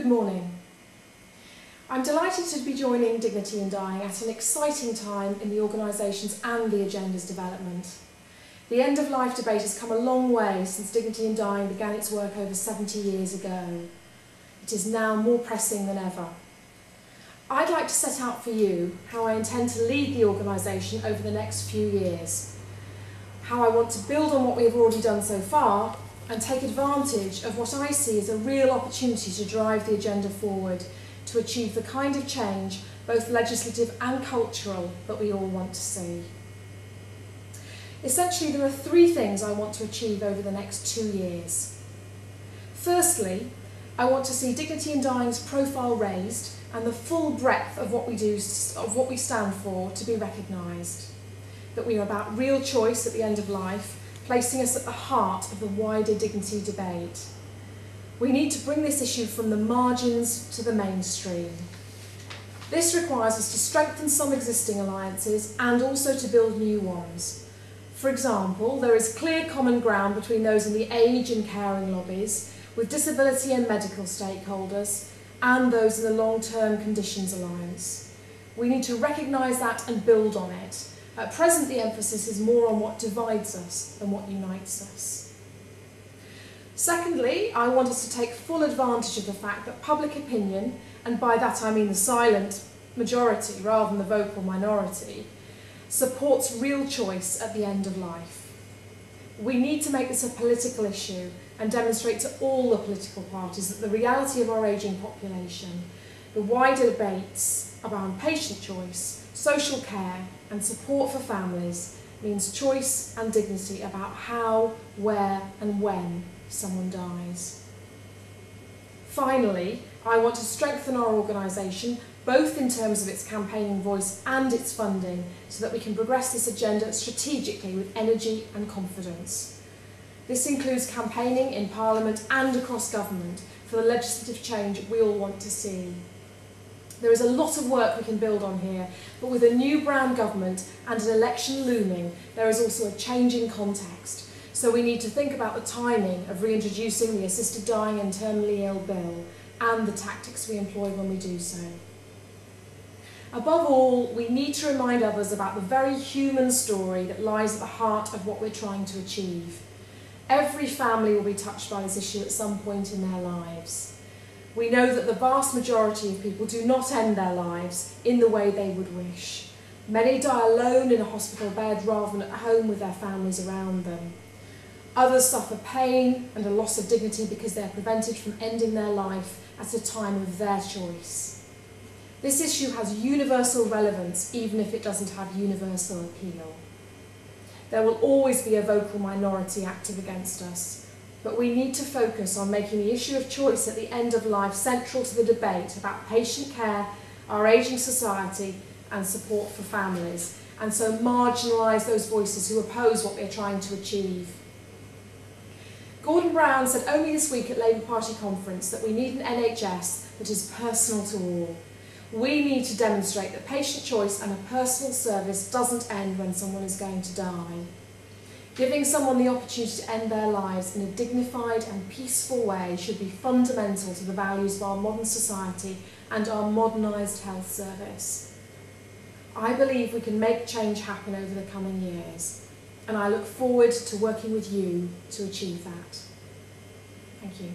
Good morning. I'm delighted to be joining Dignity in Dying at an exciting time in the organisation's and the agenda's development. The end-of-life debate has come a long way since Dignity in Dying began its work over 70 years ago. It is now more pressing than ever. I'd like to set out for you how I intend to lead the organisation over the next few years, how I want to build on what we have already done so far and take advantage of what I see as a real opportunity to drive the agenda forward to achieve the kind of change, both legislative and cultural, that we all want to see. Essentially, there are three things I want to achieve over the next 2 years. Firstly, I want to see Dignity in Dying's profile raised and the full breadth of what we do, of what we stand for, to be recognised. That we are about real choice at the end of life, placing us at the heart of the wider dignity debate. We need to bring this issue from the margins to the mainstream. This requires us to strengthen some existing alliances and also to build new ones. For example, there is clear common ground between those in the age and caring lobbies, with disability and medical stakeholders, and those in the long-term conditions alliance. We need to recognise that and build on it. At present, the emphasis is more on what divides us than what unites us. Secondly, I want us to take full advantage of the fact that public opinion, and by that I mean the silent majority rather than the vocal minority, supports real choice at the end of life. We need to make this a political issue and demonstrate to all the political parties that the reality of our ageing population, the wider debates around patient choice, social care and support for families means choice and dignity about how, where and when someone dies. Finally, I want to strengthen our organisation, both in terms of its campaigning voice and its funding, so that we can progress this agenda strategically with energy and confidence. This includes campaigning in Parliament and across government for the legislative change we all want to see. There is a lot of work we can build on here, but with a new Brown government and an election looming, there is also a changing context. So we need to think about the timing of reintroducing the assisted dying and terminally ill bill and the tactics we employ when we do so. Above all, we need to remind others about the very human story that lies at the heart of what we're trying to achieve. Every family will be touched by this issue at some point in their lives. We know that the vast majority of people do not end their lives in the way they would wish. Many die alone in a hospital bed rather than at home with their families around them. Others suffer pain and a loss of dignity because they are prevented from ending their life at a time of their choice. This issue has universal relevance, even if it doesn't have universal appeal. There will always be a vocal minority active against us, but we need to focus on making the issue of choice at the end of life central to the debate about patient care, our ageing society and support for families, and so marginalise those voices who oppose what we are trying to achieve. Gordon Brown said only this week at Labour Party conference that we need an NHS that is personal to all. We need to demonstrate that patient choice and a personal service doesn't end when someone is going to die. Giving someone the opportunity to end their lives in a dignified and peaceful way should be fundamental to the values of our modern society and our modernised health service. I believe we can make change happen over the coming years, and I look forward to working with you to achieve that. Thank you.